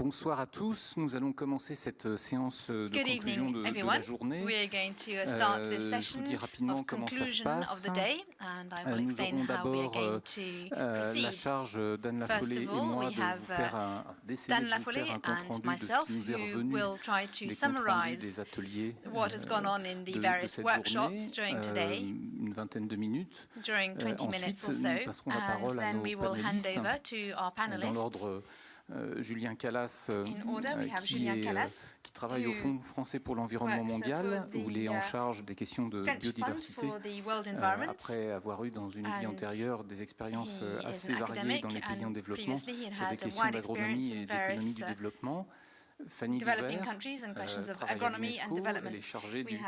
Bonsoir à tous. Nous allons commencer cette séance de Good conclusion evening, de everyone. la journée. We are going to start this Je session vous dis rapidement of comment ça se conclusion of passe. the day, and I will Nous explain aurons how we are d'abord going to la proceed. charge d'Anne First Lafollet et of all, moi we de have vous faire d'essayer Dan de vous faire Lafollet un compte and rendu de ce myself qui nous est who revenu will try to des comptes rendus summarize des ateliers what has gone on in the de various cette workshops journée, during today, une vingtaine de minutes. during 20 minutes Ensuite, or so, nous passerons la and parole à then nos we will hand panélistes. over to our Dans panelists. l'ordre, Julien Callas, In order, we have Julien Callas, qui travaille au Fonds français pour l'environnement mondial, où il est en charge des questions de biodiversité, après avoir eu dans une vie antérieure des expériences assez variées dans les pays en développement sur des questions d'agronomie et d'économie du développement. Fanny Devers travaille à l'UNESCO, elle est chargée du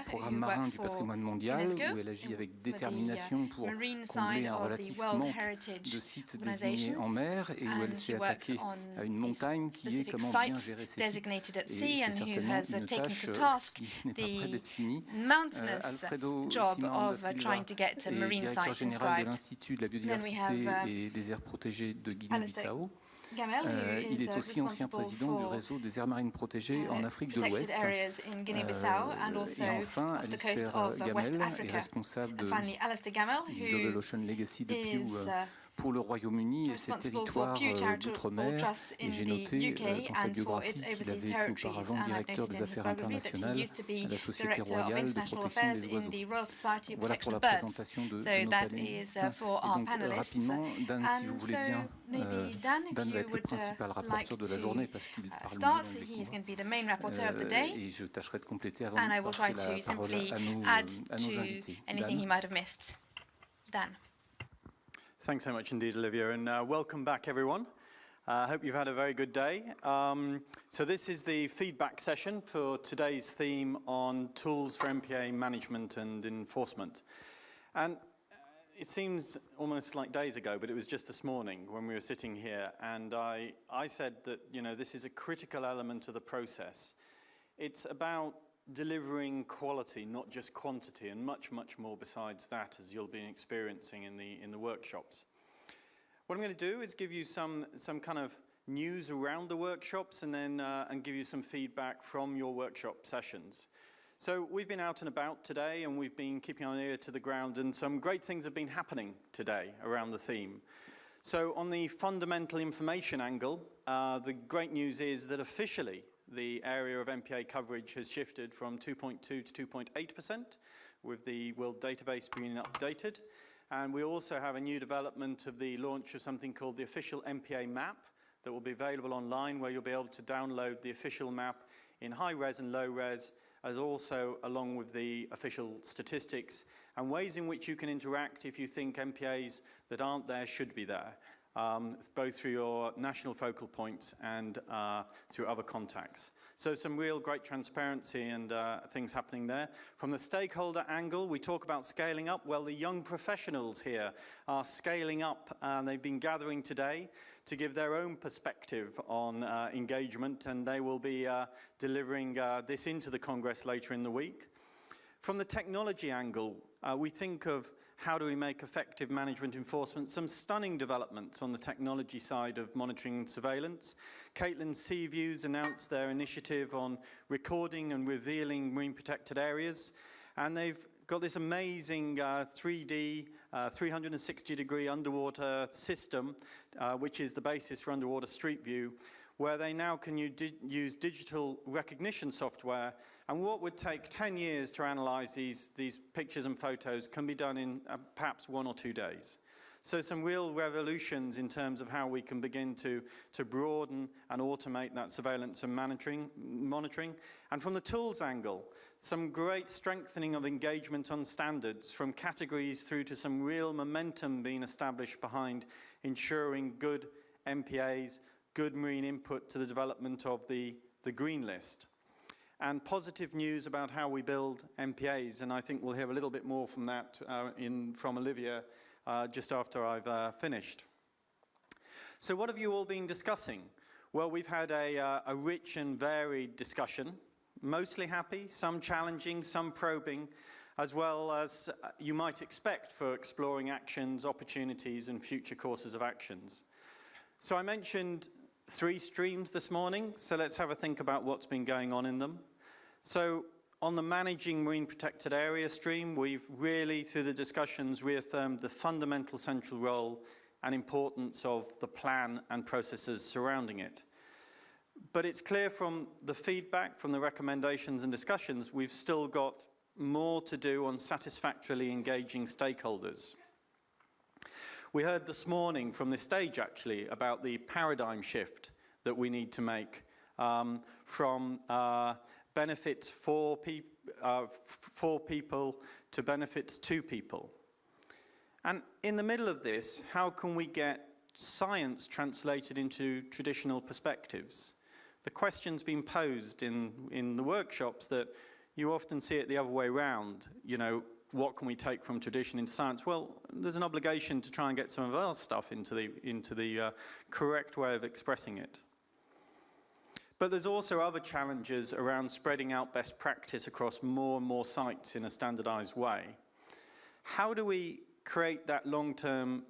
programme marin du patrimoine mondial, où elle agit avec détermination pour combler un relatif manque de sites désignés en mer, et où elle s'est attaquée à une montagne qui est comment bien gérer ces sites. Et c'est certainement une tâche qui n'est pas près d'être finie. Alfredo Simão da Silva est directeur général de l'Institut de la biodiversité et des aires protégées de Guinée-Bissau. Il est aussi ancien président du réseau des aires marines protégées en Afrique de l'Ouest. Et enfin, Alistair Gamel est responsable de Global Ocean Legacy de Pew pour le Royaume-Uni et ses territoires d'outre-mer. Et j'ai noté dans sa biographie qu'il avait été auparavant directeur des affaires internationales à la Société royale de protection des oiseaux. Voilà pour la présentation de nos panélistes. Et donc rapidement, Dan, si vous voulez bien, Dan va être le principal rapporteur de la journée parce qu'il parle mieux anglais. Et je tâcherai de compléter avant de passer la parole à nos invités. Dan. Thanks so much indeed, Olivia, and welcome back, everyone. I hope you've had a very good day. So this is the feedback session for today's theme on tools for MPA management and enforcement. And it seems almost like days ago, but it was just this morning when we were sitting here, and I said that, you know, this is a critical element of the process. It's about delivering quality, not just quantity, and much, much more besides that, as you'll be experiencing in the workshops. What I'm going to do is give you some kind of news around the workshops, and then and give you some feedback from your workshop sessions. So we've been out and about today, and we've been keeping our ear to the ground, and some great things have been happening today around the theme. So on the fundamental information angle, the great news is that officially the area of MPA coverage has shifted from 2.2 to 2.8%, with the World Database being updated. And we also have a new development of the launch of something called the official MPA map that will be available online, where you'll be able to download the official map in high res and low res, as also along with the official statistics and ways in which you can interact if you think MPAs that aren't there should be there. Both through your national focal points and through other contacts. So some real great transparency and things happening there. From the stakeholder angle, we talk about scaling up. Well, the young professionals here are scaling up, and they've been gathering today to give their own perspective on engagement, and they will be delivering this into the Congress later in the week. From the technology angle, we think of how do we make effective management enforcement, some stunning developments on the technology side of monitoring and surveillance. Caitlin's Sea Views announced their initiative on recording and revealing marine protected areas, and they've got this amazing 3D, 360-degree underwater system, which is the basis for Underwater Street View, where they now can use digital recognition software, and what would take 10 years to analyze these pictures and photos can be done in perhaps 1 or 2 days. So some real revolutions in terms of how we can begin to broaden and automate that surveillance and monitoring. And from the tools angle, some great strengthening of engagement on standards, from categories through to some real momentum being established behind ensuring good MPAs, good marine input to the development of the green list. And positive news about how we build MPAs, and I think we'll hear a little bit more from that from Olivia just after I've finished. So what have you all been discussing? Well, we've had a rich and varied discussion, mostly happy, some challenging, some probing, as well as you might expect for exploring actions, opportunities, and future courses of actions. So I mentioned 3 streams this morning, so let's have a think about what's been going on in them. So on the Managing Marine Protected Area stream, we've really, through the discussions, reaffirmed the fundamental central role and importance of the plan and processes surrounding it. But it's clear from the feedback, from the recommendations and discussions, we've still got more to do on satisfactorily engaging stakeholders. We heard this morning from this stage, actually, about the paradigm shift that we need to make from benefits for people to benefits to people. And in the middle of this, how can we get science translated into traditional perspectives? The question's been posed in the workshops that you often see it the other way around. You know, what can we take from tradition into science? Well, there's an obligation to try and get some of our stuff into the correct way of expressing it. But there's also other challenges around spreading out best practice across more and more sites in a standardized way. How do we create that long-term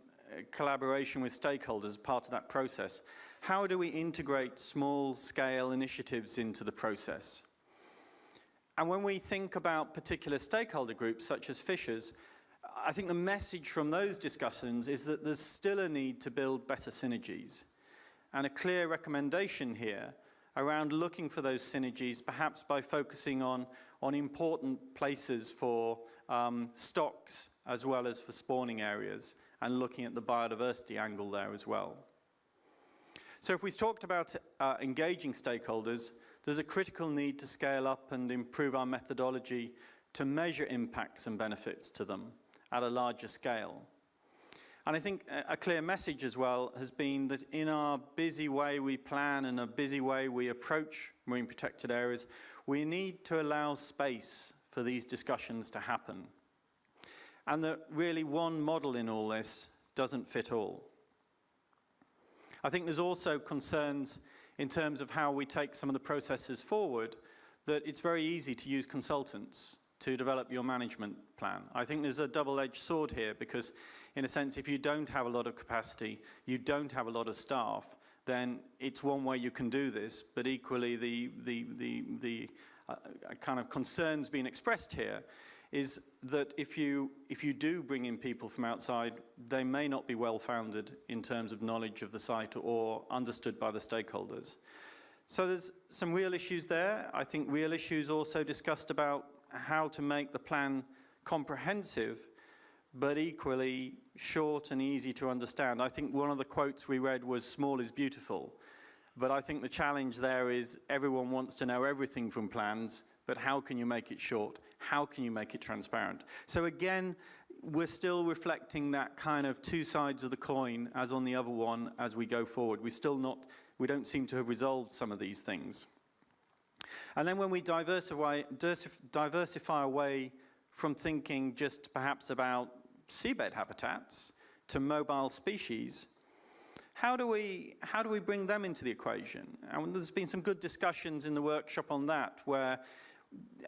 collaboration with stakeholders as part of that process? How do we integrate small-scale initiatives into the process? And when we think about particular stakeholder groups, such as fishers, I think the message from those discussions is that there's still a need to build better synergies. And a clear recommendation here around looking for those synergies, perhaps by focusing on important places for stocks as well as for spawning areas, and looking at the biodiversity angle there as well. So if we talked about engaging stakeholders, there's a critical need to scale up and improve our methodology to measure impacts and benefits to them at a larger scale. And I think a clear message as well has been that in our busy way we plan and a busy way we approach marine protected areas, we need to allow space for these discussions to happen. And that really one model in all this doesn't fit all. I think there's also concerns in terms of how we take some of the processes forward, that it's very easy to use consultants to develop your management plan. I think there's a double-edged sword here because, in a sense, if you don't have a lot of capacity, you don't have a lot of staff, then it's one way you can do this, but equally the kind of concerns being expressed here is that if you do bring in people from outside, they may not be well-founded in terms of knowledge of the site or understood by the stakeholders. So there's some real issues there. I think real issues also discussed about how to make the plan comprehensive, but equally short and easy to understand. I think one of the quotes we read was "small is beautiful," but I think the challenge there is everyone wants to know everything from plans, but how can you make it short? How can you make it transparent? So again, we're still reflecting that kind of two sides of the coin as on the other one as we go forward. We don't seem to have resolved some of these things. And then when we diversify away from thinking just perhaps about seabed habitats to mobile species, how do we bring them into the equation? And there's been some good discussions in the workshop on that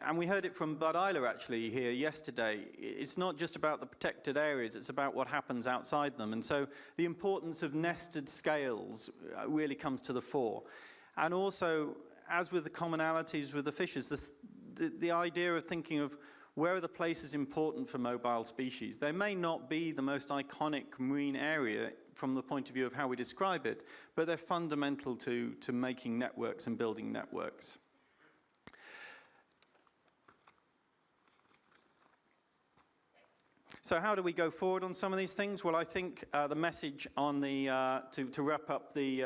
and we heard it from Bud Eiler actually here yesterday. It's not just about the protected areas, it's about what happens outside them. And so the importance of nested scales really comes to the fore. And also, as with the commonalities with the fishers, the idea of thinking of where are the places important for mobile species. They may not be the most iconic marine area from the point of view of how we describe it, but they're fundamental to making networks and building networks. So how do we go forward on some of these things? Well, I think the message on to wrap up the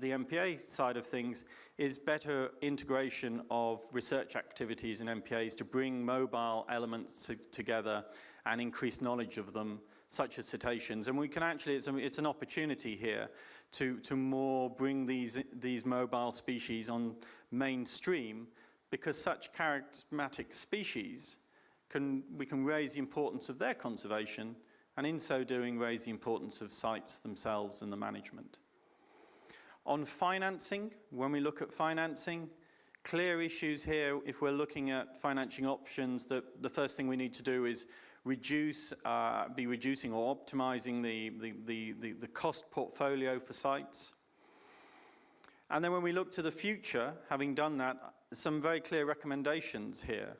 MPA side of things is better integration of research activities and MPAs to bring mobile elements together and increase knowledge of them, such as cetaceans. And we can actually, it's an opportunity here to more bring these mobile species on mainstream, because such charismatic species we can raise the importance of their conservation, and in so doing raise the importance of sites themselves and the management. On financing, when we look at financing, clear issues here. If we're looking at financing options, the first thing we need to do is be reducing or optimizing the cost portfolio for sites. And then when we look to the future, having done that, some very clear recommendations here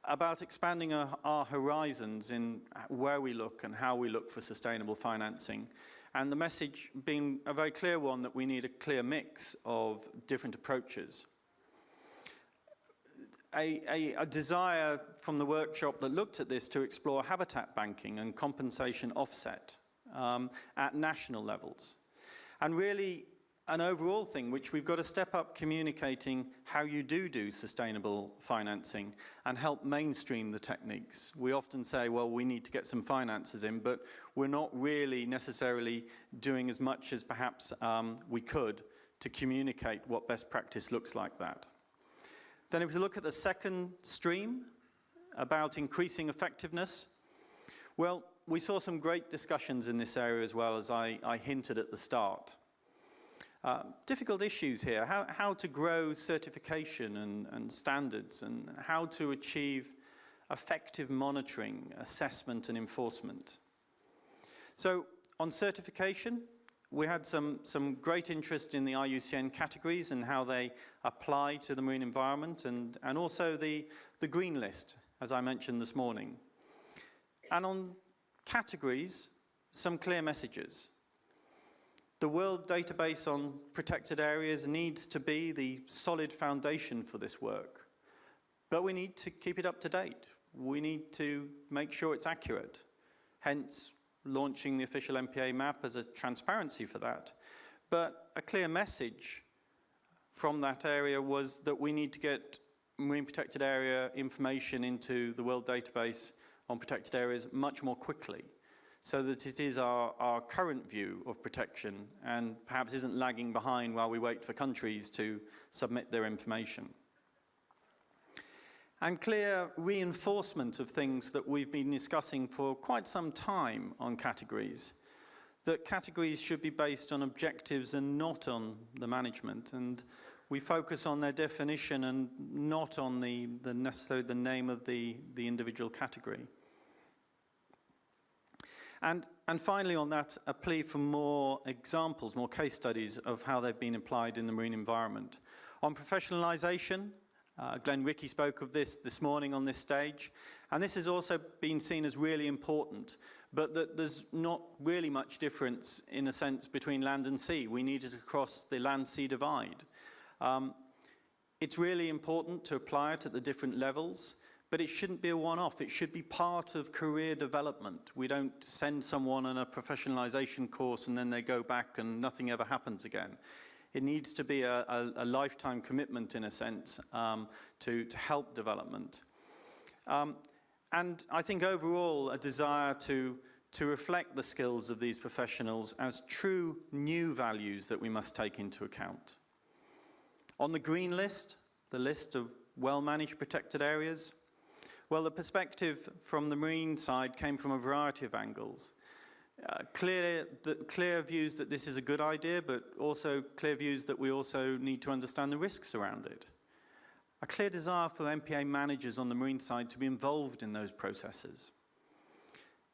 about expanding our horizons in where we look and how we look for sustainable financing. And the message being a very clear one that we need a clear mix of different approaches. A desire from the workshop that looked at this to explore habitat banking and compensation offset at national levels. And really an overall thing which we've got to step up communicating how you do sustainable financing and help mainstream the techniques. We often say, well, we need to get some finances in, but we're not really necessarily doing as much as perhaps we could to communicate what best practice looks like that. Then if we look at the second stream about increasing effectiveness, well, we saw some great discussions in this area as well, as I hinted at the start. Difficult issues here, how to grow certification and standards, and how to achieve effective monitoring, assessment and enforcement. So on certification, we had some great interest in the IUCN categories and how they apply to the marine environment, and also the green list, as I mentioned this morning. And on categories, some clear messages. The World Database on Protected Areas needs to be the solid foundation for this work, but we need to keep it up to date. We need to make sure it's accurate, hence launching the official MPA map as a transparency for that. But a clear message from that area was that we need to get marine protected area information into the World Database on Protected Areas much more quickly, so that it is our current view of protection and perhaps isn't lagging behind while we wait for countries to submit their information. And clear reinforcement of things that we've been discussing for quite some time on categories, that categories should be based on objectives and not on the management, and we focus on their definition and not on necessarily the name of the individual category. And finally on that, a plea for more examples, more case studies of how they've been applied in the marine environment. On professionalisation, Glenn Rickey spoke of this morning on this stage, and this has also been seen as really important, but that there's not really much difference in a sense between land and sea. We need it across the land-sea divide. It's really important to apply it at the different levels, but it shouldn't be a one-off. It should be part of career development. We don't send someone on a professionalisation course and then they go back and nothing ever happens again. It needs to be a lifetime commitment, in a sense, to help development. And I think overall a desire to reflect the skills of these professionals as true new values that we must take into account. On the green list, the list of well-managed protected areas, well, the perspective from the marine side came from a variety of angles. Clear views that this is a good idea, but also clear views that we also need to understand the risks around it. A clear desire for MPA managers on the marine side to be involved in those processes.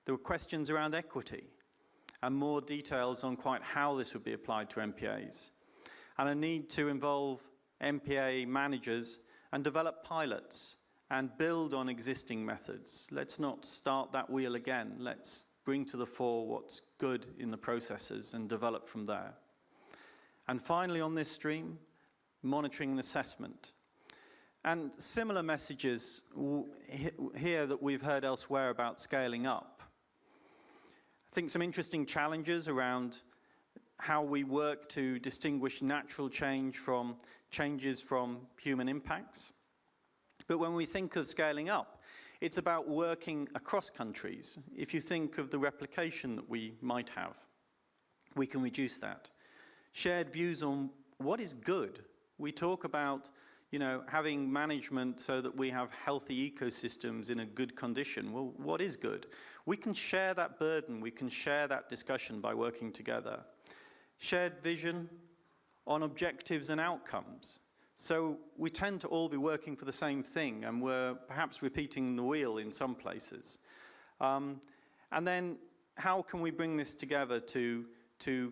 There were questions around equity and more details on quite how this would be applied to MPAs, and a need to involve MPA managers and develop pilots and build on existing methods. Let's not start that wheel again. Let's bring to the fore what's good in the processes and develop from there. And finally on this stream, monitoring and assessment. And similar messages here that we've heard elsewhere about scaling up. I think some interesting challenges around how we work to distinguish natural change from changes from human impacts. But when we think of scaling up, it's about working across countries. If you think of the replication that we might have, we can reduce that. Shared views on what is good. We talk about, having management so that we have healthy ecosystems in a good condition. Well, what is good? We can share that burden. We can share that discussion by working together. Shared vision on objectives and outcomes. So we tend to all be working for the same thing, and we're perhaps repeating the wheel in some places. And then how can we bring this together to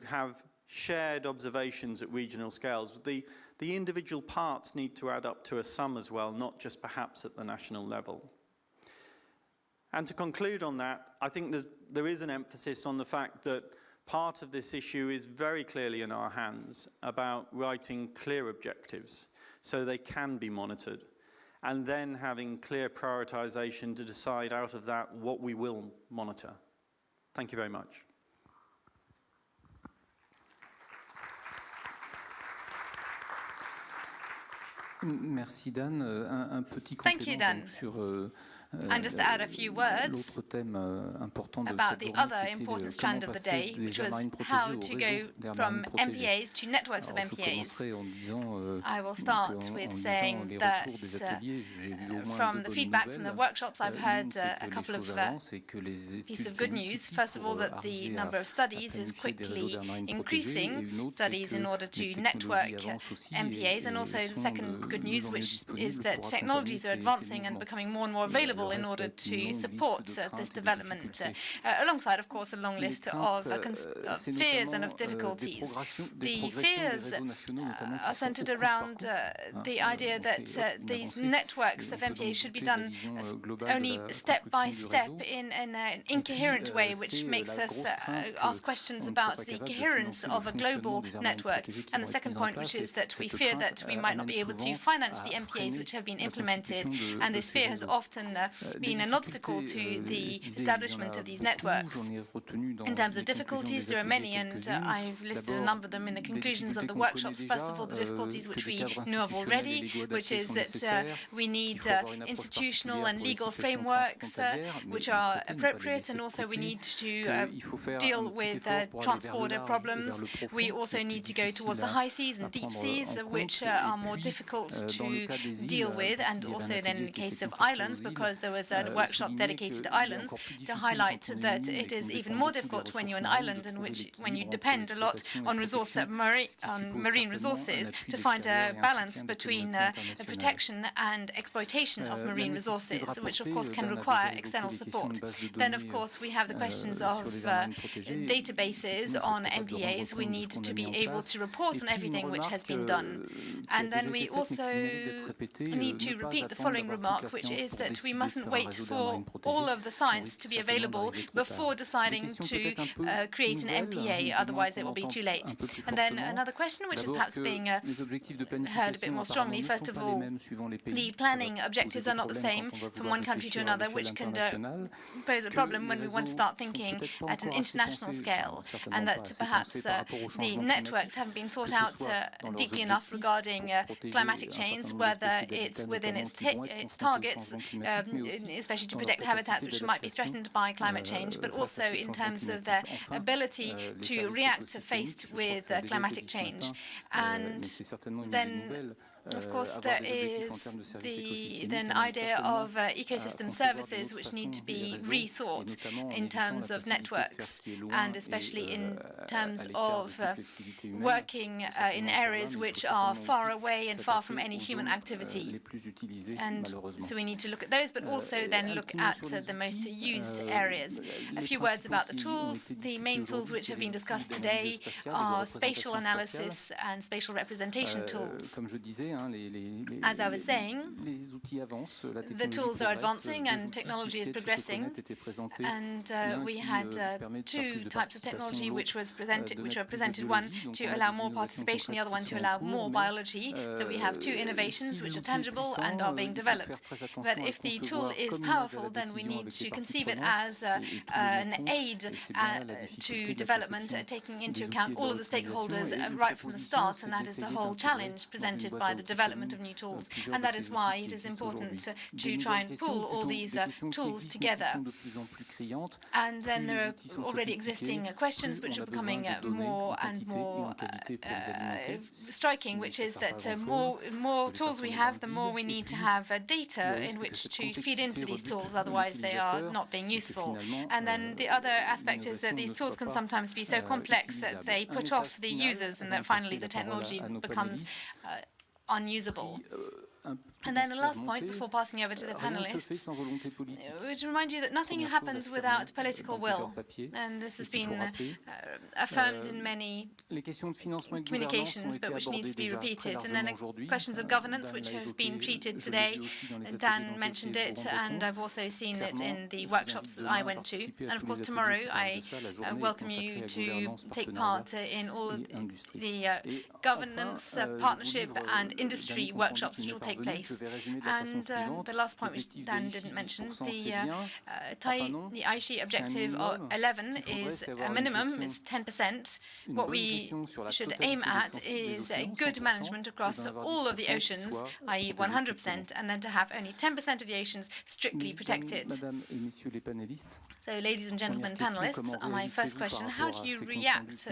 have shared observations at regional scales. The individual parts need to add up to a sum as well, not just perhaps at the national level. And to conclude on that, I think there is an emphasis on the fact that part of this issue is very clearly in our hands about writing clear objectives so they can be monitored, and then having clear prioritization to decide out of that what we will monitor. Thank you very much. Merci Dan. Un petit complément sur And just to add a few words about the other important strand of the day, which was how to go from MPAs to networks of MPAs. I will start with saying that from the feedback from the workshops, I've heard a couple of pieces of good news. First of all, that the number of studies is quickly increasing, studies in order to network MPAs, and also the second good news, which is that technologies are advancing and becoming more and more available in order to support this development, alongside, of course, a long list of fears and of difficulties. The fears are centered around the idea that these networks of MPAs should be done only step by step in an incoherent way, which makes us ask questions about the coherence of a global network. And the second point, which is that we fear that we might not be able to finance the MPAs which have been implemented, and this fear has often been an obstacle to the establishment of these networks. In terms of difficulties, there are many, and I've listed a number of them in the conclusions of the workshops. First of all, the difficulties which we know of already, which is that we need institutional and legal frameworks which are appropriate, and also we need to deal with transport problems. We also need to go towards the high seas and deep seas, which are more difficult to deal with, and also then in the case of islands, because there was a workshop dedicated to islands, to highlight that it is even more difficult when you're an island, in which when you depend a lot on marine resources, to find a balance between protection and exploitation of marine resources, which of course can require external support. Then of course we have the questions of databases on MPAs. We need to be able to report on everything which has been done. And then we also need to repeat the following remark, which is that we mustn't wait for all of the science to be available before deciding to create an MPA, otherwise it will be too late. And then another question, which is perhaps being heard a bit more strongly. First of all, the planning objectives are not the same from one country to another, which can pose a problem when we want to start thinking at an international scale, and that perhaps the networks haven't been thought out deeply enough regarding climatic change, whether it's within its targets, especially to protect habitats which might be threatened by climate change, but also in terms of their ability to react faced with climatic change. And then of course, there is the idea of ecosystem services which need to be rethought in terms of networks, and especially in terms of working in areas which are far away and far from any human activity. And so we need to look at those, but also then look at the most used areas. A few words about the tools. The main tools which have been discussed today are spatial analysis and spatial representation tools. As I was saying, the tools are advancing and technology is progressing, and we had two types of technology which were presented, one to allow more participation, the other one to allow more biology. So we have two innovations which are tangible and are being developed. But if the tool is powerful, then we need to conceive it as an aid to development, taking into account all of the stakeholders right from the start, and that is the whole challenge presented by the development of new tools. And that is why it is important to try and pull all these tools together. And then there are already existing questions which are becoming more and more striking, which is that more tools we have, the more we need to have data in which to feed into these tools, otherwise they are not being useful. And then the other aspect is that these tools can sometimes be so complex that they put off the users, and that finally the technology becomes unusable. And then a last point before passing over to the panelists, to remind you that nothing happens without political will, and this has been affirmed in many communications, but which needs to be repeated. And then questions of governance, which have been treated today, Dan mentioned it, and I've also seen it in the workshops that I went to. And of course, tomorrow I welcome you to take part in all of the governance, partnership and industry workshops which will take place. And the last point, which Dan didn't mention, the Aichi objective of 11 is a minimum, it's 10%. What we should aim at is a good management across all of the oceans, i.e. 100%, and then to have only 10% of the oceans strictly protected. So, ladies and gentlemen panelists, my first question, how do you react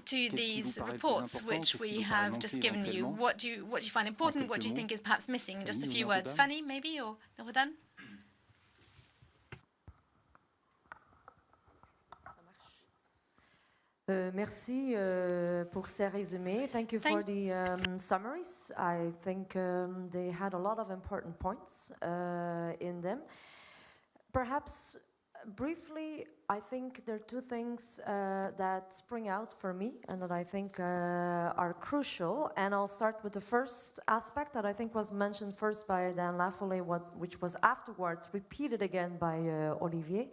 to these reports which we have just given you? What do you find important? What do you think is perhaps missing? Just a few words. Fanny, maybe, or Rodan? Merci pour ces résumés. Thank you for the summaries. I think they had a lot of important points in them. Perhaps briefly, I think there are two things that spring out for me and that I think are crucial. And I'll start with the first aspect that I think was mentioned first by Dan Lafollette, which was afterwards repeated again by Olivier.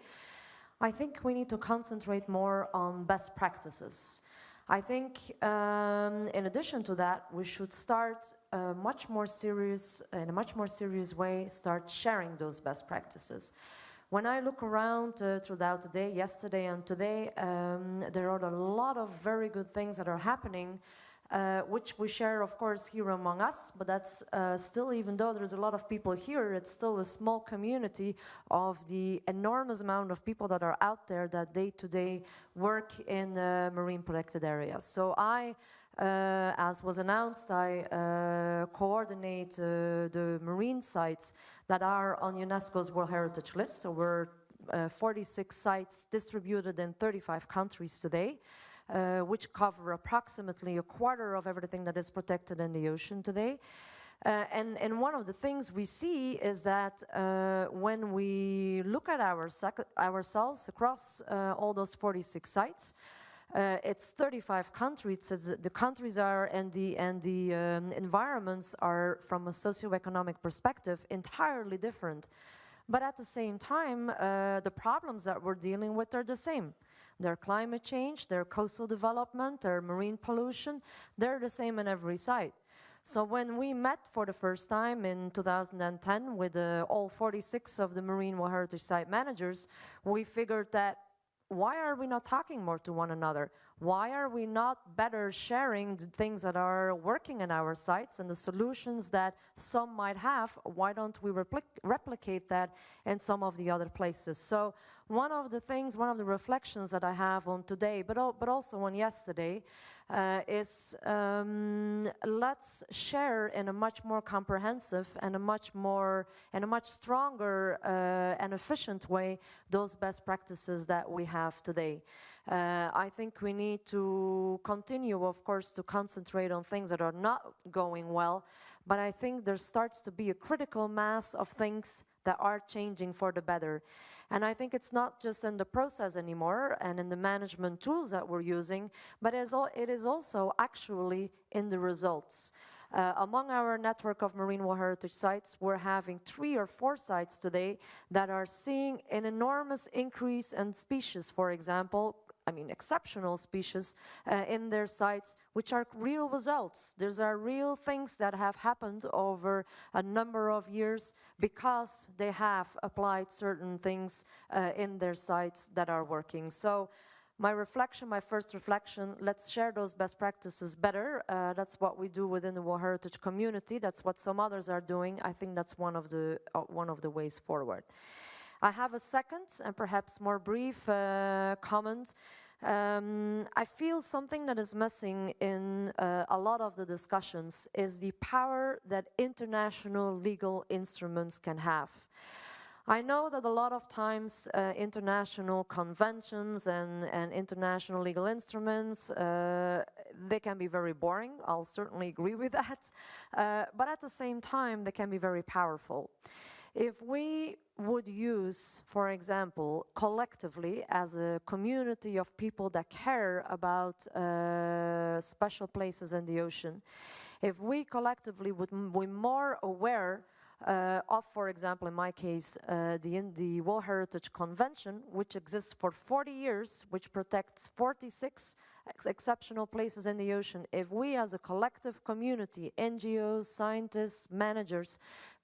I think we need to concentrate more on best practices. I think in addition to that, we should start in a much more serious way, start sharing those best practices. When I look around throughout the day, yesterday and today, there are a lot of very good things that are happening, which we share, of course, here among us, but that's still, even though there's a lot of people here, it's still a small community of the enormous amount of people that are out there that day-to-day work in marine protected areas. So as was announced, I coordinate the marine sites that are on UNESCO's World Heritage List. So we're 46 sites distributed in 35 countries today, which cover approximately a quarter of everything that is protected in the ocean today. And one of the things we see is that when we look at ourselves across all those 46 sites, it's 35 countries. The countries are and the environments are, from a socioeconomic perspective, entirely different. But at the same time, the problems that we're dealing with are the same. Their climate change, their coastal development, their marine pollution, they're the same in every site. So when we met for the first time in 2010 with all 46 of the Marine World Heritage Site managers, we figured that why are we not talking more to one another? Why are we not better sharing the things that are working in our sites and the solutions that some might have? Why don't we replicate that in some of the other places? So one of the reflections that I have on today, but also on yesterday, is let's share in a much more comprehensive and a much stronger and efficient way those best practices that we have today. I think we need to continue, of course, to concentrate on things that are not going well, but I think there starts to be a critical mass of things that are changing for the better. And I think it's not just in the process anymore and in the management tools that we're using, but it is also actually in the results. Among our network of Marine World Heritage sites, we're having 3 or 4 sites today that are seeing an enormous increase in species, for example, exceptional species in their sites, which are real results. These are real things that have happened over a number of years because they have applied certain things in their sites that are working. So my first reflection, let's share those best practices better. That's what we do within the World Heritage community. That's what some others are doing. I think that's one of the ways forward. I have a second and perhaps more brief comment. I feel something that is missing in a lot of the discussions is the power that international legal instruments can have. I know that a lot of times international conventions and international legal instruments, they can be very boring. I'll certainly agree with that. But at the same time, they can be very powerful. If we would use, for example, collectively as a community of people that care about special places in the ocean, if we collectively would be more aware of, for example, in my case, the World Heritage Convention, which exists for 40 years, which protects 46 exceptional places in the ocean. If we as a collective community, NGOs, scientists, managers,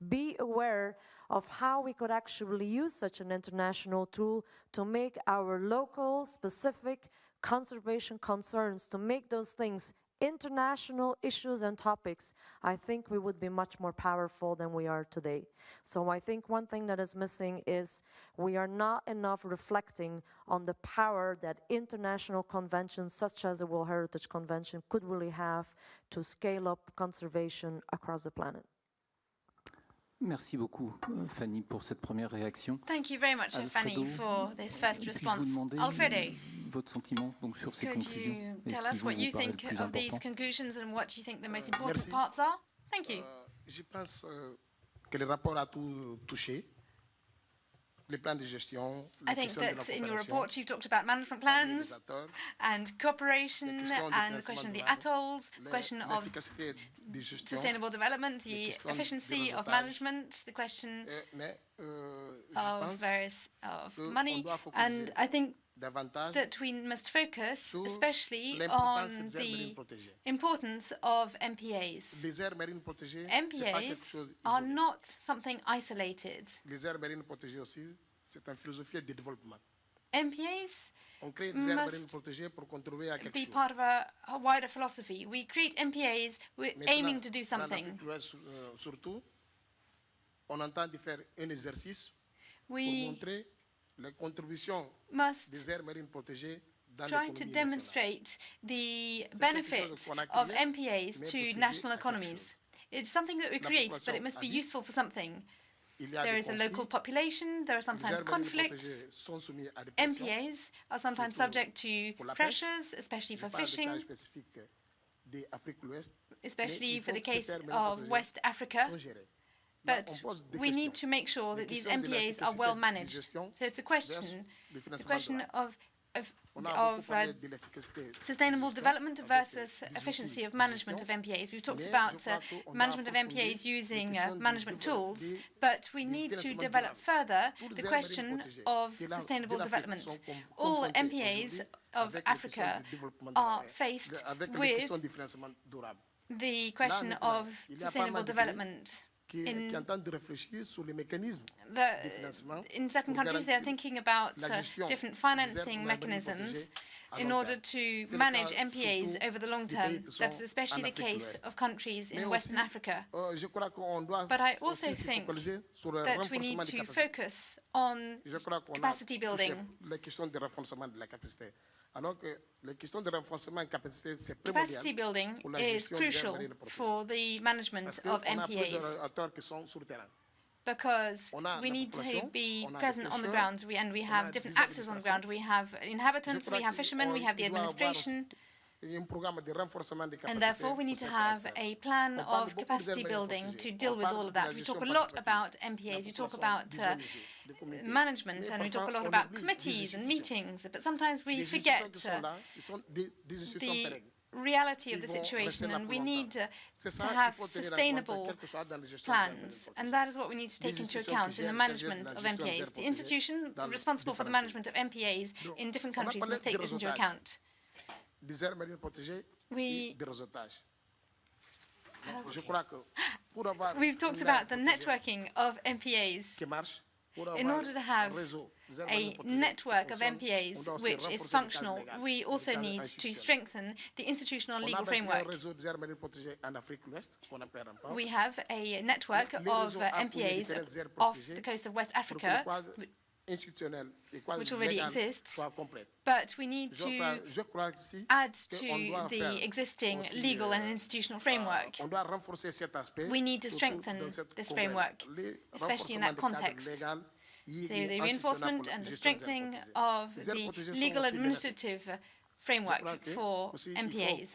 be aware of how we could actually use such an international tool to make our local, specific conservation concerns, to make those things international issues and topics, I think we would be much more powerful than we are today. So I think one thing that is missing is we are not enough reflecting on the power that international conventions such as the World Heritage Convention could really have to scale up conservation across the planet. Merci beaucoup, Fanny, pour cette première réaction. Thank you very much, Fanny, for this first response. Alfredo, votre sentiment donc, sur ces conclusions? Could you tell us what you think of these conclusions and what you think the most important parts are? Thank you. Je pense que le rapport a tout touché. Les plans de gestion, I think that in your report you talked about management plans and cooperation and the question of the atolls, the question of sustainable development, the efficiency of management, the question of money, and I think that we must focus especially on the importance of MPAs. MPAs are not something isolated. MPAs must be part of a wider philosophy. We create MPAs, we're aiming to do something. We must try to demonstrate the benefit of MPAs to national economies. It's something that we create, but it must be useful for something. There is a local population, there are sometimes conflicts. MPAs are sometimes subject to pressures, especially for fishing, especially for the case of West Africa. But we need to make sure that these MPAs are well managed. So it's a question of sustainable development versus efficiency of management of MPAs. We've talked about management of MPAs using management tools, but we need to develop further the question of sustainable development. All MPAs of Africa are faced with the question of sustainable development. In certain countries, they are thinking about different financing mechanisms in order to manage MPAs over the long term. That's especially the case of countries in Western Africa. But I also think that we need to focus on capacity building. Capacity building is crucial for the management of MPAs because we need to be present on the ground, and we have different actors on the ground. We have inhabitants, we have fishermen, we have the administration, and therefore we need to have a plan of capacity building to deal with all of that. We talk a lot about MPAs, you talk about management, and we talk a lot about committees and meetings, but sometimes we forget the reality of the situation, and we need to have sustainable plans, and that is what we need to take into account in the management of MPAs. The institution responsible for the management of MPAs in different countries must take this into account. We've talked about the networking of MPAs. In order to have a network of MPAs which is functional, we also need to strengthen the institutional legal framework. We have a network of MPAs off the coast of West Africa, which already exists, but we need to add to the existing legal and institutional framework. We need to strengthen this framework, especially in that context. So the reinforcement and the strengthening of the legal administrative framework for MPAs.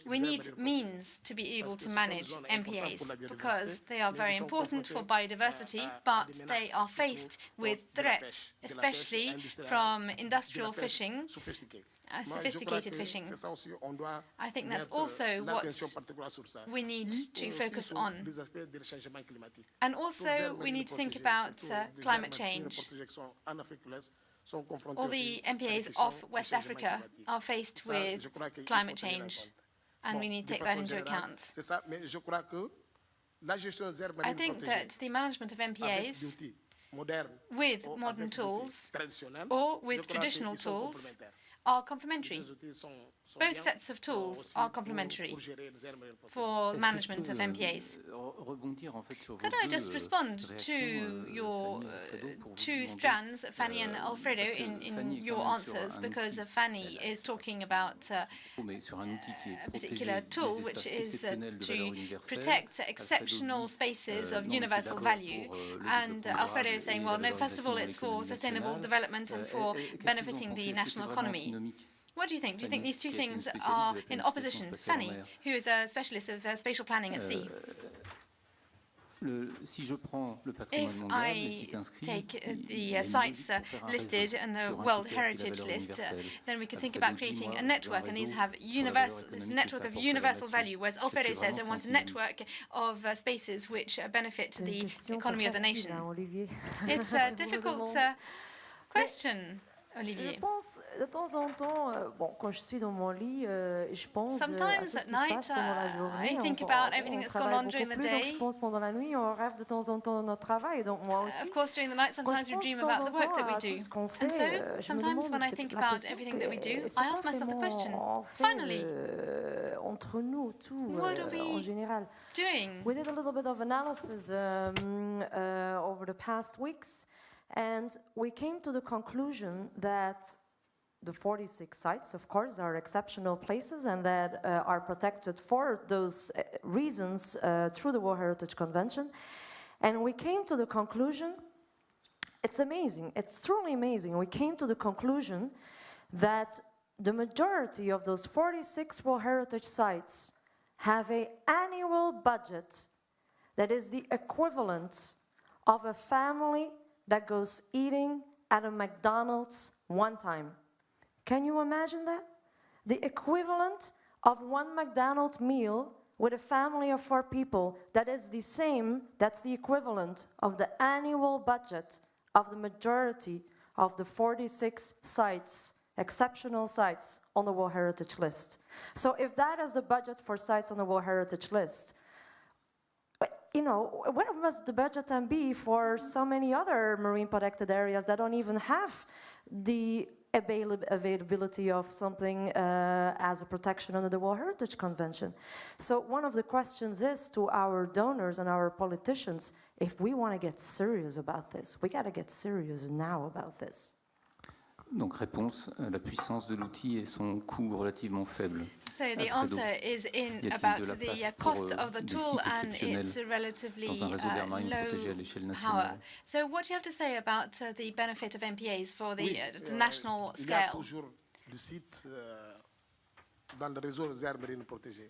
We need means to be able to manage MPAs because they are very important for biodiversity, but they are faced with threats, especially from industrial fishing, sophisticated fishing. I think that's also what we need to focus on. And also, we need to think about climate change. All the MPAs of West Africa are faced with climate change, and we need to take that into account. I think that the management of MPAs with modern tools or with traditional tools are complementary. Both sets of tools are complementary for management of MPAs. Could I just respond to your two strands, Fanny and Alfredo, in your answers? Because Fanny is talking about a particular tool, which is to protect exceptional spaces of universal value. And Alfredo is saying, well, no, first of all, it's for sustainable development and for benefiting the national economy. What do you think? Do you think these two things are in opposition? Fanny, who is a specialist of spatial planning at sea. If I take the sites listed in the World Heritage List, then we could think about creating a network, and these have this network of universal value, whereas Alfredo says I want a network of spaces which benefit the economy of the nation. It's a difficult question. Olivier. Je pense de temps en temps, quand je suis dans mon lit, je pense Sometimes at night, I think about everything that's gone on during the day. Je pense pendant la nuit, on rêve de temps en temps de notre travail. Donc moi aussi. Of course, during the night, sometimes we dream about the work that we do. And so, sometimes when I think about everything that we do, I ask myself the question: finally, entre nous, tout, what are we en général doing? We did a little bit of analysis over the past weeks. And we came to the conclusion that the 46 sites, of course, are exceptional places and that are protected for those reasons through the World Heritage Convention. And we came to the conclusion, it's amazing, it's truly amazing. We came to the conclusion that the majority of those 46 World Heritage sites have an annual budget that is the equivalent of a family that goes eating at a McDonald's one time. Can you imagine that? The equivalent of one McDonald's meal with a family of 4 people, that is the same, that's the equivalent of the annual budget of the majority of the 46 sites, exceptional sites on the World Heritage List. So if that is the budget for sites on the World Heritage List, you know, what must the budget then be for so many other marine protected areas that don't even have the availability of something as a protection under the World Heritage Convention? So one of the questions is to our donors and our politicians, if we want to get serious about this, we got to get serious now about this. Donc réponse, la puissance de l'outil et son coût relativement faible. So the answer is in about the cost of the tool and its relatively low power. So what do you have to say about the benefit of MPAs for the national scale? Il y a toujours des sites dans le réseau des aires marines protégées.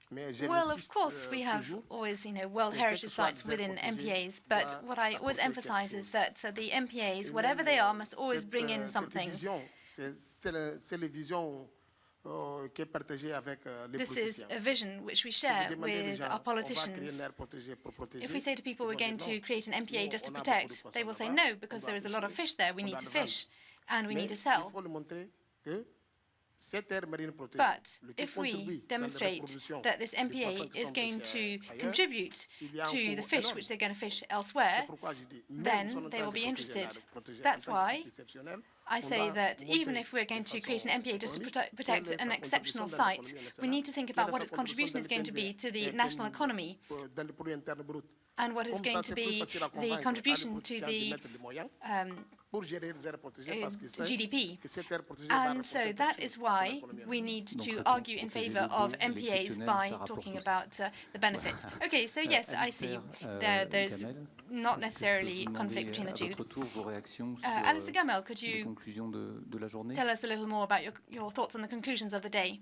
Well, of course, we have always, World Heritage sites within MPAs, but what I always emphasize is that the MPAs, whatever they are, must always bring in something. This is a vision which we share with our politicians. If we say to people we're going to create an MPA just to protect, they will say no, because there is a lot of fish there, we need to fish, and we need to sell. But if we demonstrate that this MPA is going to contribute to the fish which they're going to fish elsewhere, then they will be interested. That's why I say that even if we're going to create an MPA just to protect an exceptional site, we need to think about what its contribution is going to be to the national economy. and what is going to be the contribution to the GDP. And so that is why we need to argue in favor of MPAs by talking about the benefit. Okay, so yes, I see there's not necessarily conflict between the two. Alistair Gamel, could you tell us a little more about your thoughts on the conclusions of the day?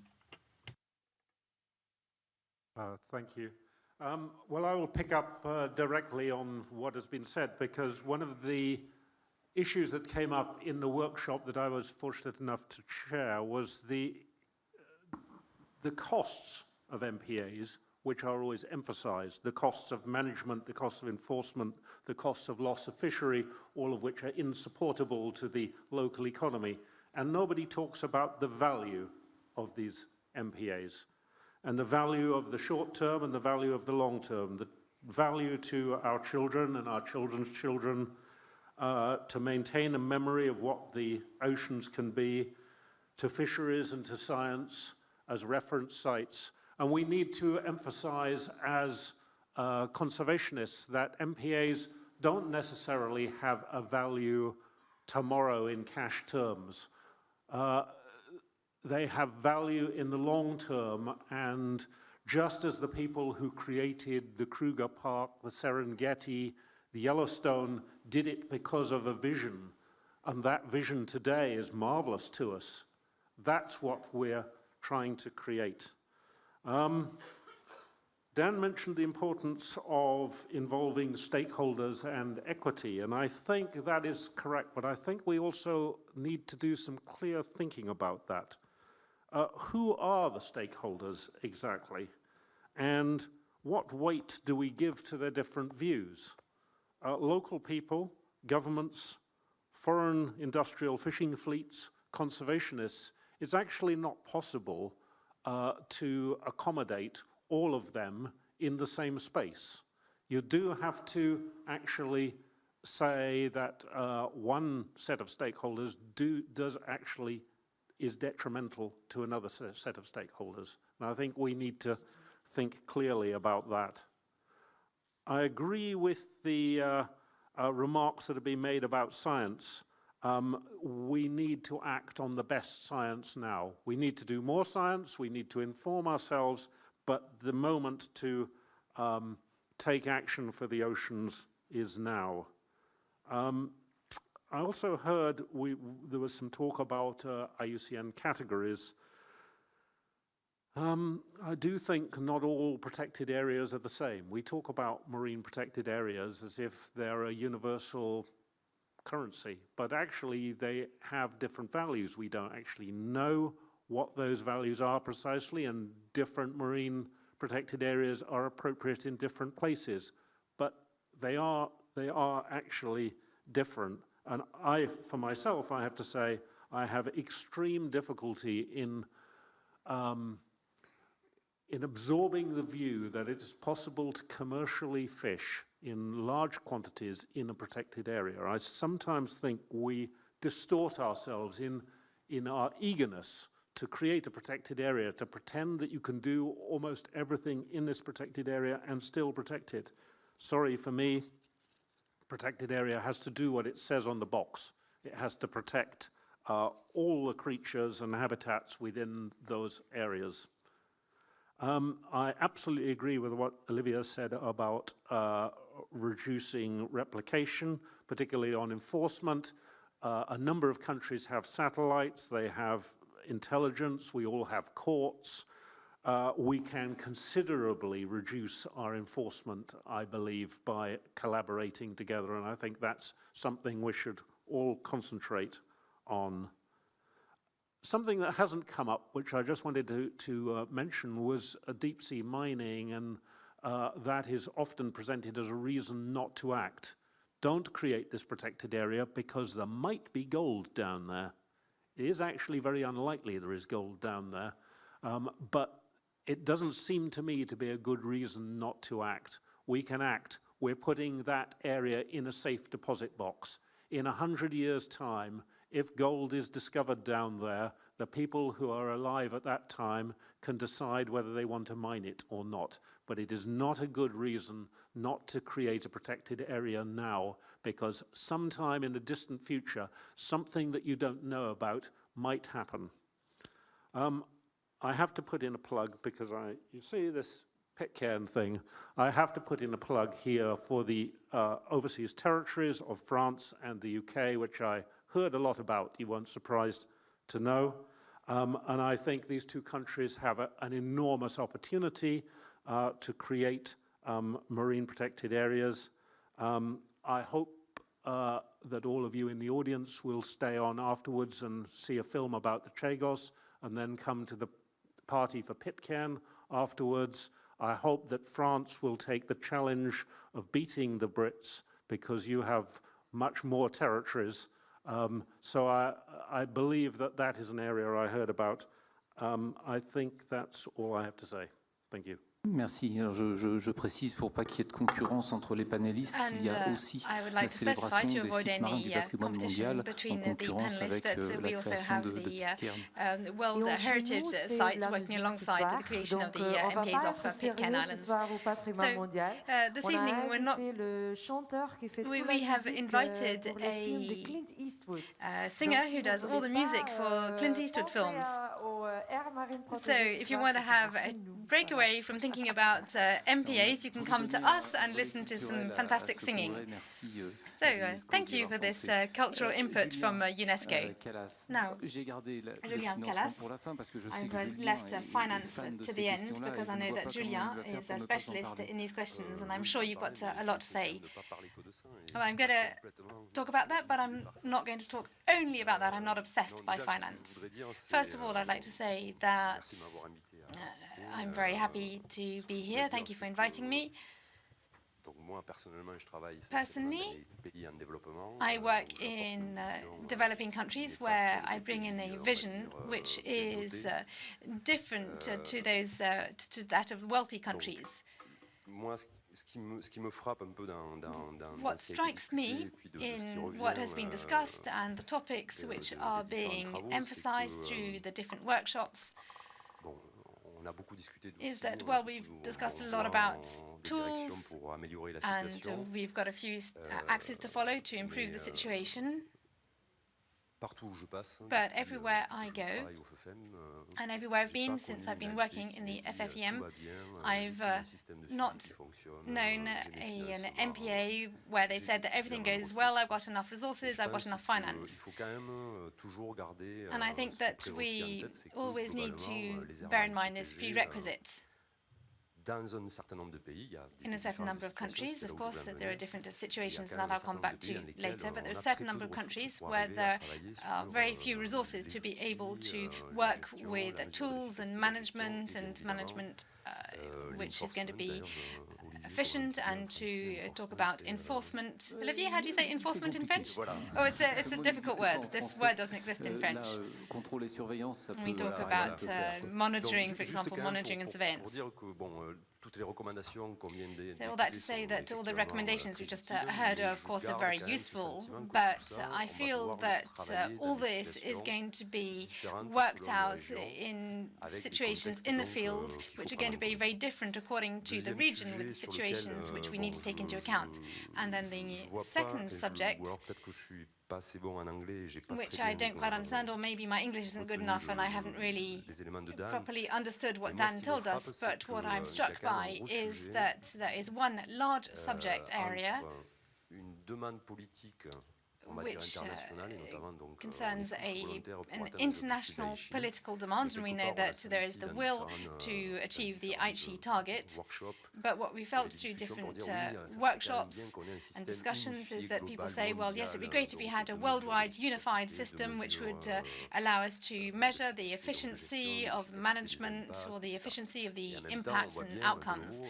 Thank you. Well, I will pick up directly on what has been said, because one of the issues that came up in the workshop that I was fortunate enough to chair was the costs of MPAs, which are always emphasized, the costs of management, the costs of enforcement, the costs of loss of fishery, all of which are insupportable to the local economy. And nobody talks about the value of these MPAs, and the value of the short term and the value of the long term, the value to our children and our children's children, to maintain a memory of what the oceans can be, to fisheries and to science as reference sites. And we need to emphasize as conservationists that MPAs don't necessarily have a value tomorrow in cash terms. They have value in the long term, and just as the people who created the Kruger Park, the Serengeti, the Yellowstone did it because of a vision, and that vision today is marvelous to us. That's what we're trying to create. Dan mentioned the importance of involving stakeholders and equity, and I think that is correct, but I think we also need to do some clear thinking about that. Who are the stakeholders exactly? And what weight do we give to their different views? Local people, governments, foreign industrial fishing fleets, conservationists. It's actually not possible to accommodate all of them in the same space. You do have to actually say that one set of stakeholders is detrimental to another set of stakeholders. And I think we need to think clearly about that. I agree with the remarks that have been made about science. We need to act on the best science now. We need to do more science, we need to inform ourselves, but the moment to take action for the oceans is now. I also heard there was some talk about IUCN categories. I do think not all protected areas are the same. We talk about marine protected areas as if they're a universal currency, but actually they have different values. We don't actually know what those values are precisely, and different marine protected areas are appropriate in different places, but they are actually different. And for myself, I have to say, I have extreme difficulty in absorbing the view that it is possible to commercially fish in large quantities in a protected area. I sometimes think we distort ourselves in our eagerness to create a protected area, to pretend that you can do almost everything in this protected area and still protect it. Sorry, for me, protected area has to do what it says on the box. It has to protect all the creatures and habitats within those areas. I absolutely agree with what Olivia said about reducing replication, particularly on enforcement. A number of countries have satellites, they have intelligence, we all have courts. We can considerably reduce our enforcement, I believe, by collaborating together, and I think that's something we should all concentrate on. Something that hasn't come up, which I just wanted to mention, was deep sea mining, and that is often presented as a reason not to act. Don't create this protected area because there might be gold down there. It is actually very unlikely there is gold down there, but it doesn't seem to me to be a good reason not to act. We can act. We're putting that area in a safe deposit box. In 100 years' time, if gold is discovered down there, the people who are alive at that time can decide whether they want to mine it or not. But it is not a good reason not to create a protected area now, because sometime in the distant future, something that you don't know about might happen. I have to put in a plug because you see this Pitcairn thing. I have to put in a plug here for the overseas territories of France and the UK, which I heard a lot about, you weren't surprised to know. And I think these two countries have an enormous opportunity to create marine protected areas. I hope that all of you in the audience will stay on afterwards and see a film about the Chagos and then come to the party for Pitcairn afterwards. I hope that France will take the challenge of beating the Brits because you have much more territories. So I believe that that is an area I heard about. I think that's all I have to say. Thank you. Merci. Alors je précise pour pas qu'il y ait de concurrence entre les panélistes qu'il y a aussi la célébration des sites marins du patrimoine mondial en concurrence avec la création de Pitcairn. World Heritage Site working alongside the creation of the MPAs of Pitcairn Islands. So this evening we have invited a singer who does all the music for Clint Eastwood films. So if you want to have a breakaway from thinking about MPAs, you can come to us and listen to some fantastic singing. So thank you for this cultural input from UNESCO. Now, Julien Callas, I've left finance to the end because I know that Julien is a specialist in these questions and I'm sure you've got a lot to say. Well, I'm going to talk about that, but I'm not going to talk only about that. I'm not obsessed by finance. First of all, I'd like to say that I'm very happy to be here. Thank you for inviting me. Personally, I work in developing countries where I bring in a vision which is different to that of wealthy countries. What strikes me in what has been discussed and the topics which are being emphasized through the different workshops is that, well, we've discussed a lot about tools and we've got a few axes to follow to improve the situation. But everywhere I go, and everywhere I've been since I've been working in the FFEM, I've not known an MPA where they've said that everything goes well, I've got enough resources, I've got enough finance. And I think that we always need to bear in mind this prerequisite. In a certain number of countries, of course, there are different situations that I'll come back to later, but there are a certain number of countries where there are very few resources to be able to work with tools and management which is going to be efficient, and to talk about enforcement. Olivier, how do you say enforcement in French? Oh, it's a difficult word. This word doesn't exist in French. We talk about monitoring, for example, monitoring and surveillance. So all that to say that all the recommendations we just heard of course, are very useful, but I feel that all this is going to be worked out in situations in the field, which are going to be very different according to the region with the situations which we need to take into account. And then the second subject, which I don't quite understand, or maybe my English isn't good enough and I haven't really properly understood what Dan told us, but what I'm struck by is that there is one large subject area which concerns an international political demand, and we know that there is the will to achieve the Aichi target. But what we felt through different workshops and discussions is that people say, well, yes, it'd be great if we had a worldwide unified system which would allow us to measure the efficiency of the management or the efficiency of the impacts and outcomes.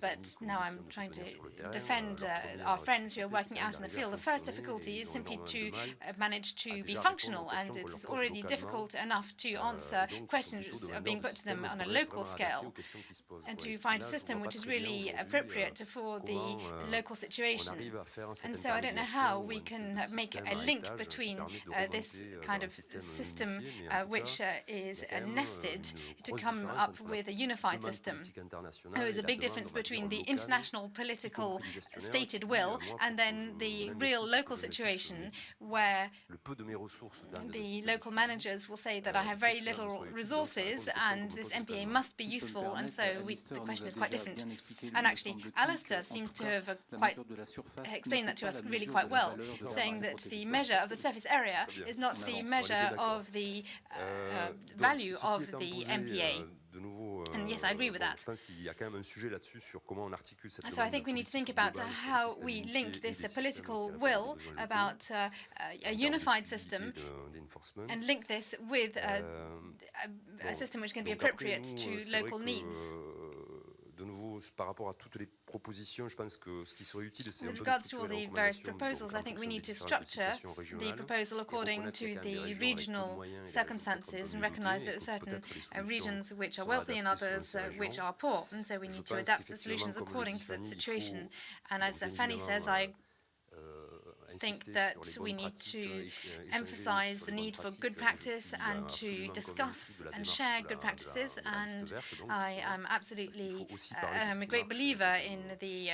But now I'm trying to defend our friends who are working out in the field. The first first difficulty is simply to manage to be functional, and it's already difficult enough to answer questions which are being put to them on a local scale, and to find a system which is really appropriate for the local situation. And so I don't know how we can make a link between this kind of system which is nested to come up with a unified system. There is a big difference between the international political stated will and then the real local situation where the local managers will say that I have very little resources and this MPA must be useful, and so the question is quite different. And actually, Alistair seems to have quite explained that to us really quite well, saying that the measure of the surface area is not the measure of the value of the MPA. And yes, I agree with that. So I think we need to think about how we link this political will about a unified system and link this with a system which can be appropriate to local needs. With regards to all the various proposals, I think we need to structure the proposal according to the regional circumstances and recognise that certain regions which are wealthy and others which are poor, and so we need to adapt the solutions according to that situation. And as Fanny says, I think that we need to emphasize the need for good practice and to discuss and share good practices, and I am absolutely a great believer in the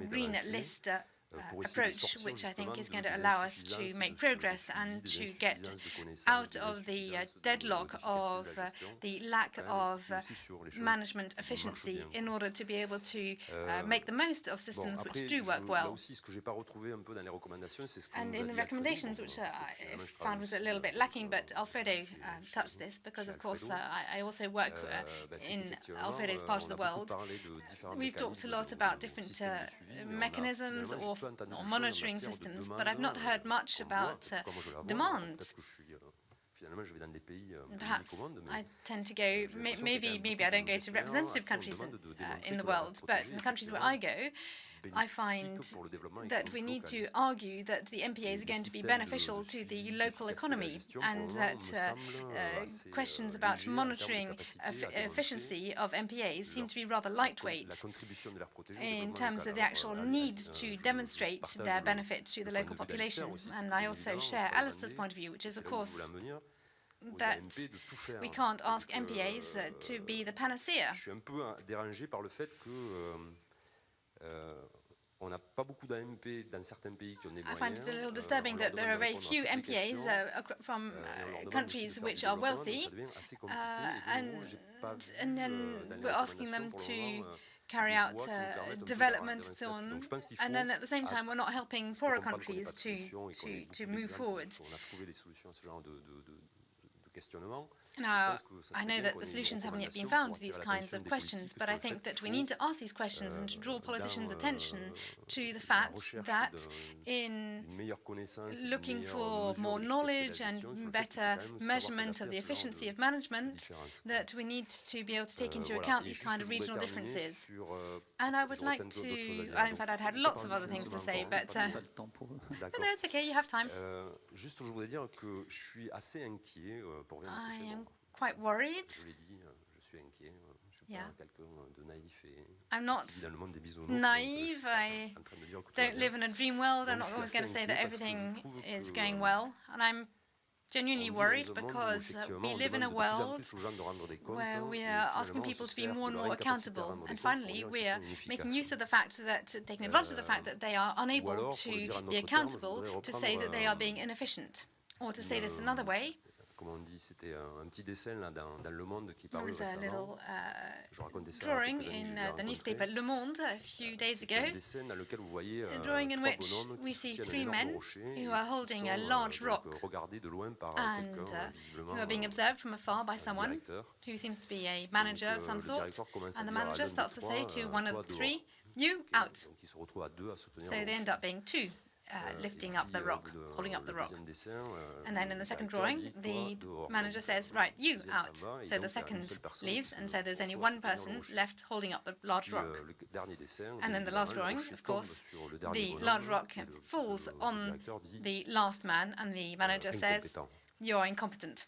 green list approach, which I think is going to allow us to make progress and to get out of the deadlock of the lack of management efficiency in order to be able to make the most of systems which do work well. And in the recommendations, which I found was a little bit lacking, but Alfredo touched this because, of course, I also work in Alfredo's part of the world. We've talked a lot about different mechanisms or monitoring systems, but I've not heard much about demand. Perhaps I tend to go, maybe I don't go to representative countries in the world, but in the countries where I go, I find that we need to argue that the MPAs are going to be beneficial to the local economy, and that questions about monitoring efficiency of MPAs seem to be rather lightweight in terms of the actual need to demonstrate their benefit to the local population. And I also share Alistair's point of view, which is, of course, that we can't ask MPAs to be the panacea. I find it a little disturbing that there are very few MPAs from countries which are wealthy, and then we're asking them to carry out development and so on, and then at the same time we're not helping poorer countries to move forward. Now, I know that the solutions haven't yet been found to these kinds of questions, but I think that we need to ask these questions and to draw politicians' attention to the fact that in looking for more knowledge and better measurement of the efficiency of management, that we need to be able to take into account these kind of regional differences. And I would like to, in fact, I'd had lots of other things to say, but no, it's okay, you have time. I am quite worried. Yeah. I'm not naive. I don't live in a dream world. I'm not always going to say that everything is going well. And I'm genuinely worried because we live in a world where we are asking people to be more and more accountable. And finally, we are making use of the fact that, taking advantage of the fact that they are unable to be accountable, to say that they are being inefficient. Or to say this another way, there was a little drawing in the newspaper Le Monde a few days ago, a drawing in which we see three men who are holding a large rock and who are being observed from afar by someone who seems to be a manager of some sort, and the manager starts to say to one of the three, "You, out." So they end up being two. lifting up the rock, holding up the rock. And then in the second drawing, the manager says, right, you out. So the second leaves, and so there's only one person left holding up the large rock. And then the last drawing, of course, the large rock falls on the last man, and the manager says, you're incompetent.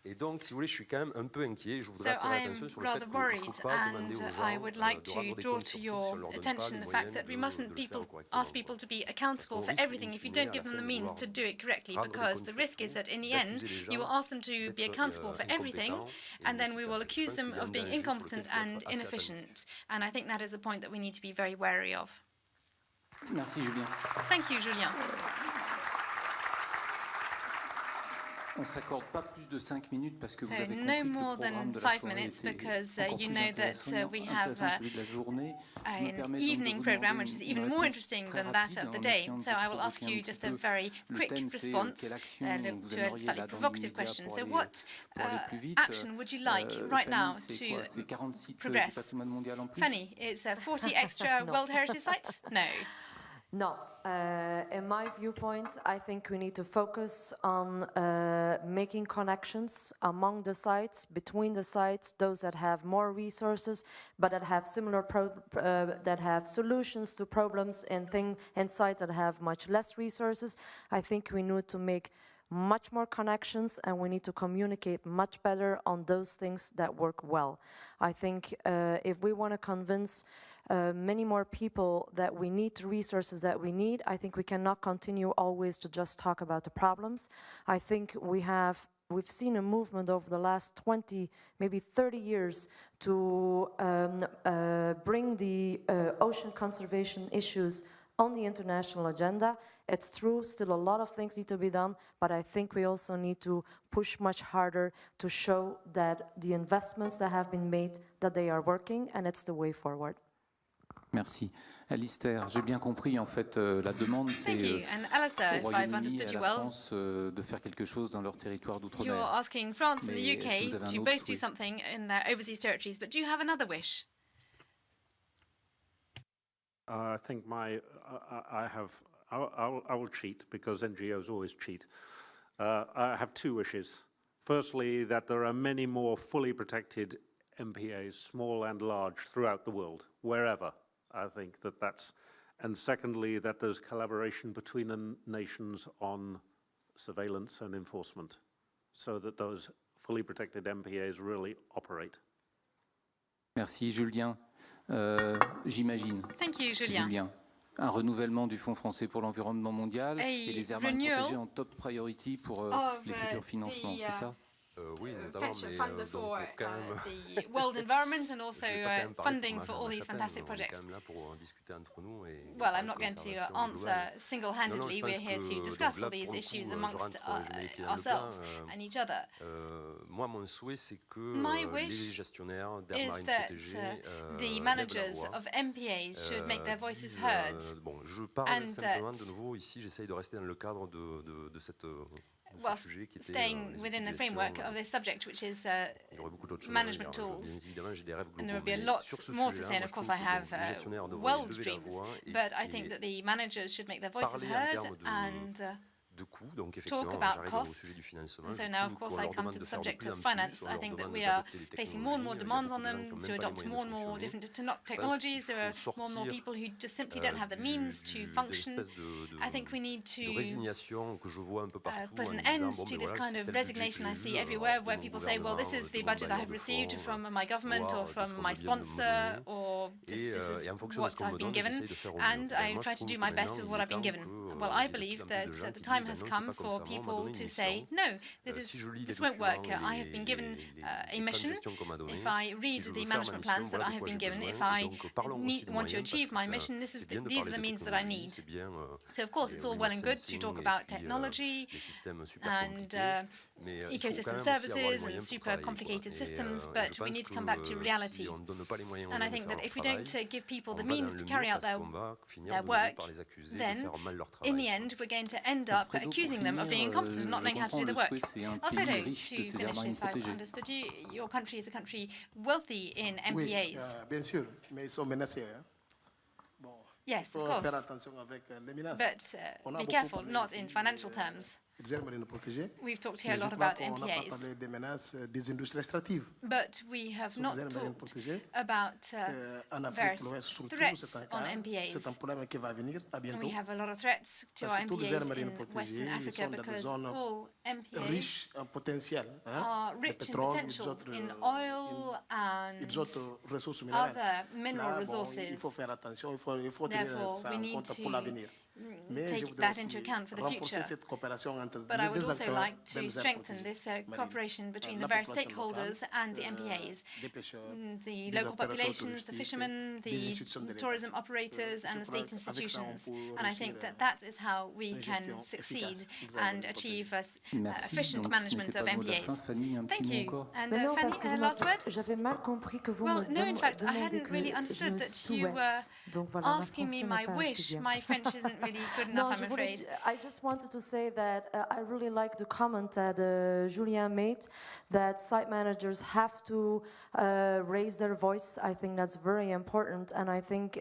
Et donc, si vous voulez, je suis quand même un peu inquiet. Je voudrais attirer l'attention sur le fait qu'il ne faut pas demander aux gens de rendre des comptes sur tout si on ne leur donne pas les moyens de le faire correctement. Ask people to be accountable for everything if you don't give them the means to do it correctly, because the risk is that in the end you will ask them to be accountable for everything, and then we will accuse them of being incompetent and inefficient. And I think that is a point that we need to be very wary of. Merci, Julien. Thank you, Julien. On ne s'accorde pas plus de 5 minutes parce que vous avez no compris que le more programme than de la 5 soirée minutes était because encore you plus know that we have celui de la journée. Je me an permets donc de evening vous program demander which is une even more réponse interesting très than that rapide of the en day. essayant de So I will ask provoquer un you petit just a peu. very Le quick thème, c'est response quelle action vous to a aimeriez slightly là dans provocative l'immédiat question. pour So aller what plus vite. action would you like right now c'est quoi? C'est 40 to sites du progress? patrimoine mondial en plus? Fanny, it's 40 extra World Heritage Sites? No. No, in my viewpoint, I think we need to focus on making connections among the sites, between the sites, those that have more resources, but that have similar that have solutions to problems, and sites that have much less resources. I think we need to make much more connections, and we need to communicate much better on those things that work well. I think if we want to convince many more people that we need the resources that we need, I think we cannot continue always to just talk about the problems. I think we've seen a movement over the last 20, maybe 30 years to bring the ocean conservation issues on the international agenda. It's true, still a lot of things need to be done, but I think we also need to push much harder to show that the investments that have been made, that they are working, and it's the way forward. Merci. Alistair, j'ai bien compris en fait la demande, c'est au Royaume-Uni et à la France de faire quelque chose dans leur territoire d'outre-mer. You're asking France and the UK to both do something in their overseas territories, but do you have another wish? I think I will cheat because NGOs always cheat. I have two wishes. Firstly, that there are many more fully protected MPAs, small and large, throughout the world, wherever. I think that's, and secondly, that there's collaboration between the nations on surveillance and enforcement, so that those fully protected MPAs really operate. Merci, Julien. J'imagine. Thank you, Julien. Un renouvellement du Fonds français pour l'environnement mondial et les aires marines protégées en top priority pour les futurs financements, c'est ça? Oui, notamment, mais for the world environment and also funding for all these fantastic projects. Well, I'm not going to answer single-handedly. We're here to discuss all these issues amongst ourselves and each other. Moi, mon souhait, c'est que My wish les gestionnaires d'aires is marines that protégées the managers of MPAs should make their voices heard. Bon, je parle simplement de nouveau ici. J'essaye de rester dans le cadre de cette whilst staying within the framework of this subject, which is management tools. And there will be a lot more to say, and of course I have world dreams, but I think that the managers should make their voices heard and talk about cost. And so now, of course, I come to the subject of finance. I think that we are placing more and more demands on them to adopt more and more different technologies. There are more and more people who just simply don't have the means to function. I think we need to put an end to this kind of resignation I see everywhere, where people say, well, this is the budget I have received from my government or from my sponsor, or this is what I've been given, and I try to do my best with what I've been given. Well, I believe that the time has come for people to say, no, this won't work. I have been given a mission. If I read the management plans that I have been given, if I want to achieve my mission, these are the means that I need. So, of course, it's all well and good to talk about technology and ecosystem services and super complicated systems, but we need to come back to reality. And I think that if we don't give people the means to carry out their work, then in the end we're going to end up accusing them of being incompetent, not knowing how to do the work. Alfredo, to finish, if I've understood you, your country is a country wealthy in MPAs. Oui, bien sûr, mais ils sont menacés. Bon, Yes, of Faire course. attention avec les menaces. But be careful, not in financial terms. Des aires marines protégées. We've talked here a Mais lot je crois about qu'on n'a pas MPAs. parlé des menaces des industries extractives. But we have not Sur les aires marines talked protégées. about En Afrique de various l'Ouest, surtout, threats c'est un on cas. MPAs. C'est un problème qui va venir à And bientôt. we have a lot of threats to Parce our que tous les aires MPAs marines in protégées, Western ils Africa sont dans des because zones all MPAs riches en potentiel. are Le rich in pétrole, potential in oil et and d'autres ressources minérales. other mineral Là, resources. il faut faire attention, il faut tenir Therefore, ça we en need compte pour l'avenir. Mais je take voudrais that into aussi account for the renforcer future. cette coopération entre But I les would deux also acteurs like dans to les aires strengthen protégées this marines. cooperation between the La various population locale, stakeholders and the MPAs, des pêcheurs, the des local opérateurs populations, the touristiques, fishermen, des the institutions de l'État. tourism operators, Je and the crois state qu'avec ça, on institutions. peut And I réussir think that that is how we une can gestion succeed efficace and des aires achieve Merci. efficient Donc, ce management n'était of pas le mot de la MPAs. fin. Fanny, un Thank petit mot you. encore. And Mais non, Fanny, parce que a last word? j'avais mal compris que vous Well, me no, in fact, I demandez hadn't que really je understood that you souhaite. were Donc voilà, ma asking me français my n'est pas assez wish. bien. My French isn't really good No, enough, I'm afraid. I just wanted to say that I really like the comment that Julien made, that site managers have to raise their voice. I think that's very important, and I think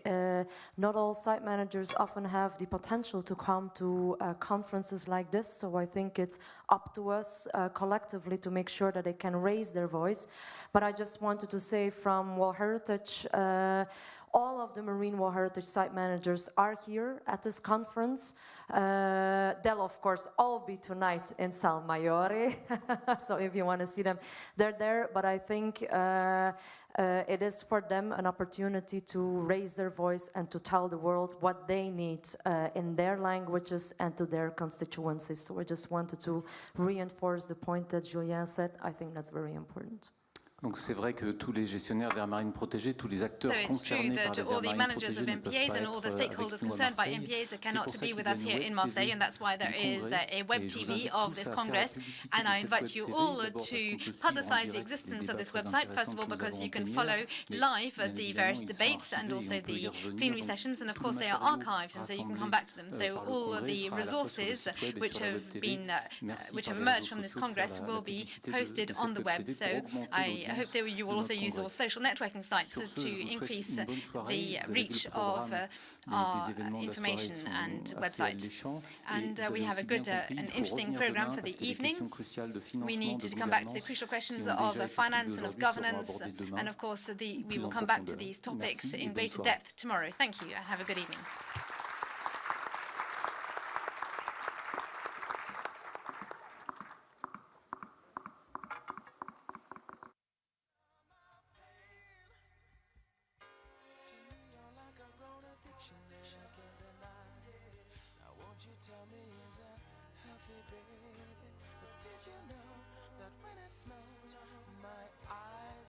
not all site managers often have the potential to come to conferences like this, so I think it's up to us collectively to make sure that they can raise their voice. But I just wanted to say from World Heritage, all of the Marine World Heritage site managers are here at this conference. They'll, of course, all be tonight in Salmaiore. So if you want to see them, they're there. But I think it is for them an opportunity to raise their voice and to tell the world what they need in their languages and to their constituencies. So I just wanted to reinforce the point that Julien said. I think that's very important. Donc c'est vrai que tous les gestionnaires d'aires marines protégées, tous les acteurs So it's concernés true par that les all aires the marines managers protégées of ne peuvent MPAs pas and all the être stakeholders avec nous à concerned by Marseille. MPAs C'est cannot pour to ça be qu'il with y a us une here web in Marseille, TV and that's why there du is congrès. a web Et je vous TV invite of tous this à faire la congress, publicité and de I cette invite web you TV, all d'abord parce to qu'on peut suivre en publicize the direct les existence of débats this très website, first of intéressants all que nous because avons you en can plénière, follow mais live bien the évidemment, various ils sont debates and archivés et also on peut y the revenir. plenary Donc, sessions, and of tout course le they are matériau archived, and so you can come rassemblé back to them. So par le all of congrès the sera à la fois sur le resources site web et which sur la have web TV. been Merci which par have les emerged réseaux from this sociaux de congress faire will la be publicité posted de on cette the web web. TV So pour augmenter I hope l'audience that you will de also notre use your congrès. social networking sites Sur ce, to je vous souhaite increase une bonne soirée. the Vous avez vu reach le of programme. our Les événements de la soirée information sont and assez website. alléchants. And Et vous we avez have a aussi bien good, compris, an il faut interesting revenir program demain for parce the que les evening. questions cruciales de We financement, need de to come back to the gouvernance crucial qui questions ont of déjà été soulevées finance and of aujourd'hui seront governance. abordées demain And of course, we plus will en come back to profondeur. these topics Merci et in bonne greater soirée. depth tomorrow. Thank you and have a good evening. Tell me, is that healthy, baby? But did you know that when it snows,